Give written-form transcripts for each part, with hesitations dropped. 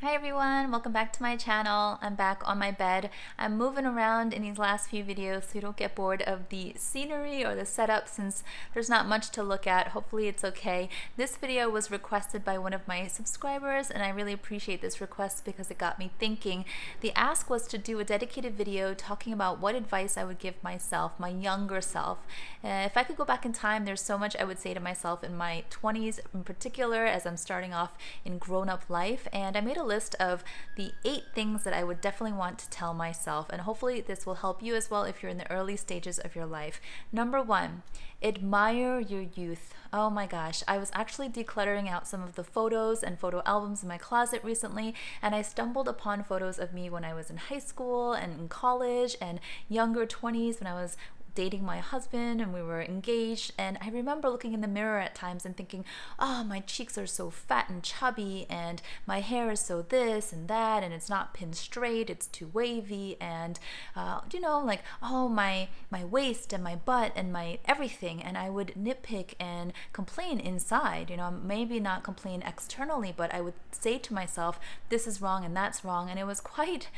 Hi everyone, welcome back to my channel. I'm back on my bed. I'm moving around in these last few videos so you don't get bored of the scenery or the setup since there's not much to look at. Hopefully it's okay. This video was requested by one of my subscribers and I really appreciate this request because it got me thinking. The ask was to do a dedicated video talking about what advice I would give myself, my younger self. If I could go back in time, there's so much I would say to myself in my 20s in particular as I'm starting off in grown-up life, and I made a list of the 8 things that I would definitely want to tell myself, and hopefully this will help you as well if you're in the early stages of your life. Number 1, admire your youth. Oh my gosh, I was actually decluttering out some of the photos and photo albums in my closet recently, and I stumbled upon photos of me when I was in high school and in college and younger 20s when I was dating my husband and we were engaged, and I remember looking in the mirror at times and thinking, oh, my cheeks are so fat and chubby and my hair is so this and that and it's not pinned straight, it's too wavy, and like, oh, my waist and my butt and my everything, and I would nitpick and complain inside, maybe not complain externally, but I would say to myself, this is wrong and that's wrong, and it was quite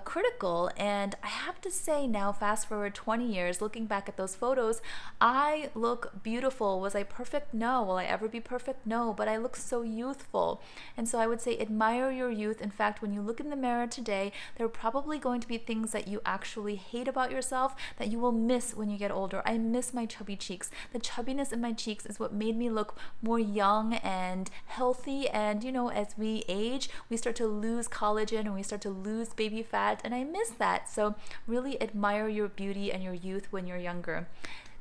critical. And I have to say now, fast forward 20 years, looking back at those photos, I look beautiful. Was I perfect? No. Will I ever be perfect? No, but I look so youthful. And so I would say admire your youth. In fact, when you look in the mirror today, there are probably going to be things that you actually hate about yourself that you will miss when you get older. I miss my chubby cheeks. The chubbiness in my cheeks is what made me look more young and healthy, and as we age, we start to lose collagen and we start to lose baby fat, and I miss that. So really admire your beauty and your youth when you're younger.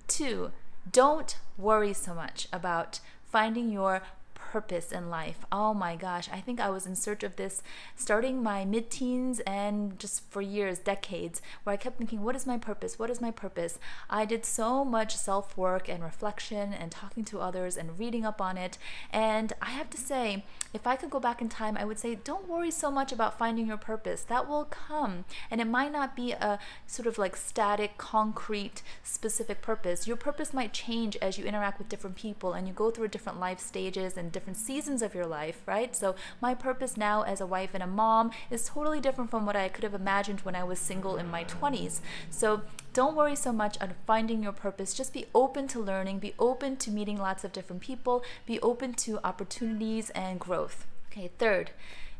2, don't worry so much about finding your purpose in life. Oh my gosh, I think I was in search of this starting my mid-teens and just for years, decades, where I kept thinking, what is my purpose? What is my purpose? I did so much self-work and reflection and talking to others and reading up on it, and I have to say, if I could go back in time, I would say don't worry so much about finding your purpose. That will come, and it might not be a sort of like static, concrete, specific purpose. Your purpose might change as you interact with different people and you go through different life stages and different seasons of your life, right? So my purpose now as a wife and a mom is totally different from what I could have imagined when I was single in my 20s. So don't worry so much on finding your purpose. Just be open to learning, be open to meeting lots of different people, be open to opportunities and growth. Okay, 3rd,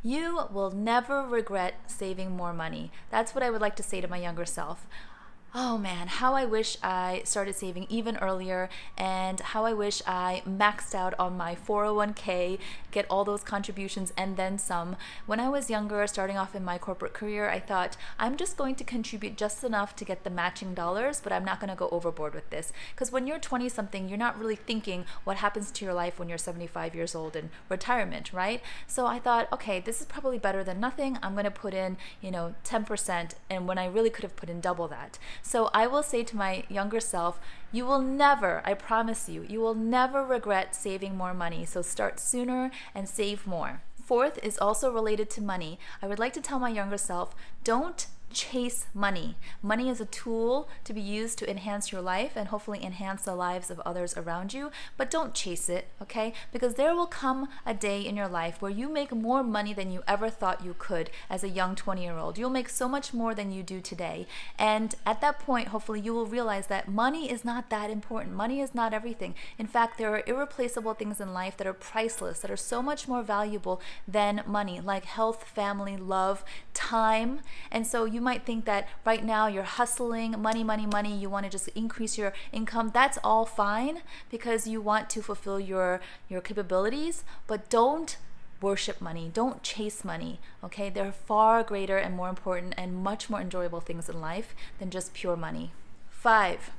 you will never regret saving more money. That's what I would like to say to my younger self. Oh man, how I wish I started saving even earlier, and how I wish I maxed out on my 401k, get all those contributions and then some. When I was younger, starting off in my corporate career, I thought, I'm just going to contribute just enough to get the matching dollars, but I'm not going to go overboard with this. Because when you're 20 something, you're not really thinking what happens to your life when you're 75 years old in retirement, right? So I thought, okay, this is probably better than nothing. I'm going to put in, 10%, and when I really could have put in double that. So I will say to my younger self, you will never, I promise you, you will never regret saving more money. So start sooner and save more. 4th is also related to money. I would like to tell my younger self, don't chase money. Money is a tool to be used to enhance your life and hopefully enhance the lives of others around you, but don't chase it, okay? Because there will come a day in your life where you make more money than you ever thought you could as a young 20-year-old. You'll make so much more than you do today. And at that point, hopefully you will realize that money is not that important. Money is not everything. In fact, there are irreplaceable things in life that are priceless, that are so much more valuable than money, like health, family, love, time. And so you might think that right now you're hustling, money, money, money, you want to just increase your income. That's all fine because you want to fulfill your capabilities, but don't worship money. Don't chase money, okay? There are far greater and more important and much more enjoyable things in life than just pure money. 5,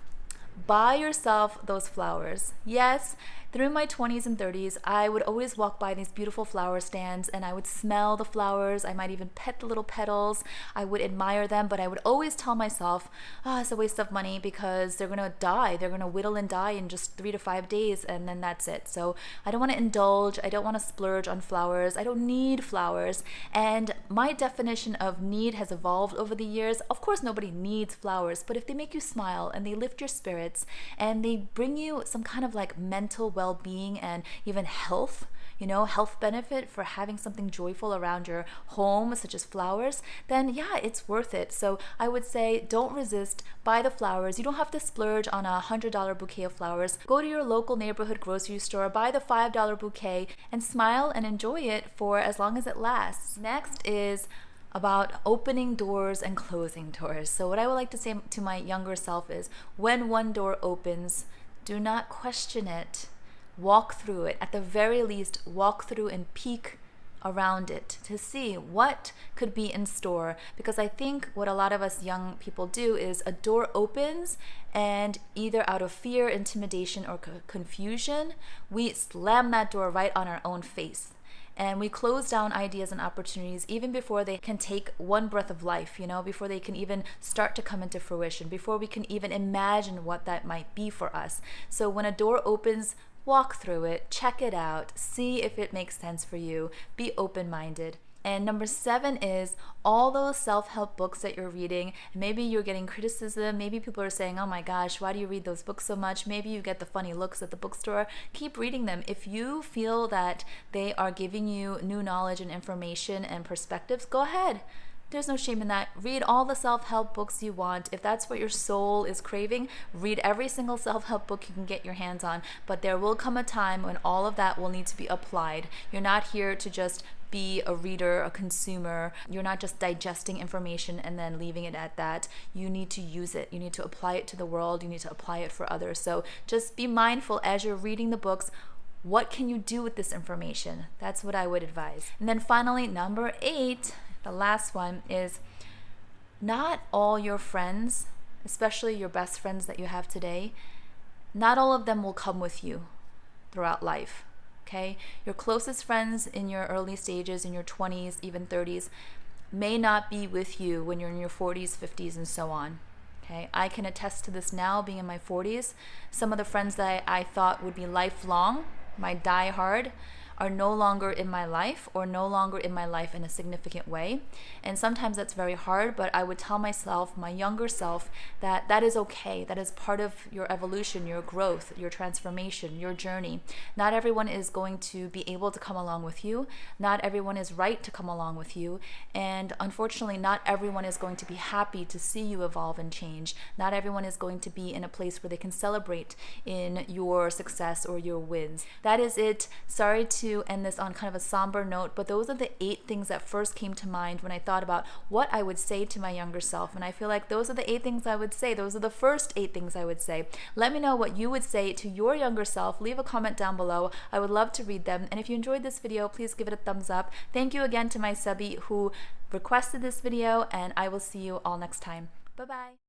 buy yourself those flowers. Yes, through my 20s and 30s, I would always walk by these beautiful flower stands and I would smell the flowers. I might even pet the little petals. I would admire them, but I would always tell myself, it's a waste of money because they're gonna die. They're gonna whittle and die in just 3 to 5 days, and then that's it. So I don't wanna indulge. I don't wanna splurge on flowers. I don't need flowers. And my definition of need has evolved over the years. Of course, nobody needs flowers, but if they make you smile and they lift your spirits and they bring you some kind of like mental well-being and even health, health benefit for having something joyful around your home, such as flowers, then yeah, it's worth it. So I would say don't resist, buy the flowers. You don't have to splurge on a $100 bouquet of flowers. Go to your local neighborhood grocery store, buy the $5 bouquet, and smile and enjoy it for as long as it lasts. Next is about opening doors and closing doors. So what I would like to say to my younger self is, when one door opens, do not question it. Walk through it. At the very least, walk through and peek around it to see what could be in store. Because I think what a lot of us young people do is a door opens, and either out of fear, intimidation, or confusion, we slam that door right on our own face. And we close down ideas and opportunities even before they can take one breath of life, before they can even start to come into fruition, before we can even imagine what that might be for us. So when a door opens, walk through it, check it out, see if it makes sense for you, be open-minded. And number 7 is all those self-help books that you're reading. Maybe you're getting criticism. Maybe people are saying, oh my gosh, why do you read those books so much? Maybe you get the funny looks at the bookstore. Keep reading them. If you feel that they are giving you new knowledge and information and perspectives, go ahead. There's no shame in that. Read all the self-help books you want. If that's what your soul is craving, read every single self-help book you can get your hands on. But there will come a time when all of that will need to be applied. You're not here to just be a reader, a consumer. You're not just digesting information and then leaving it at that. You need to use it. You need to apply it to the world. You need to apply it for others. So just be mindful as you're reading the books. What can you do with this information? That's what I would advise. And then finally, number 8, the last one, is not all your friends, especially your best friends that you have today, not all of them will come with you throughout life. Okay? Your closest friends in your early stages, in your 20s, even 30s, may not be with you when you're in your 40s, 50s, and so on. Okay? I can attest to this now, being in my 40s. Some of the friends that I thought would be lifelong, my die-hard, are no longer in my life, or no longer in my life in a significant way. And sometimes that's very hard, but I would tell myself, my younger self, that that is okay. That is part of your evolution, your growth, your transformation, your journey. Not everyone is going to be able to come along with you. Not everyone is right to come along with you. And unfortunately, not everyone is going to be happy to see you evolve and change. Not everyone is going to be in a place where they can celebrate in your success or your wins. That is it. Sorry to end this on kind of a somber note, but those are the 8 things that first came to mind when I thought about what I would say to my younger self. And I feel like those are the 8 things I would say. Those are the first 8 things I would say. Let me know what you would say to your younger self. Leave a comment down below. I would love to read them. And if you enjoyed this video, please give it a thumbs up. Thank you again to my subby who requested this video, and I will see you all next time. Bye-bye.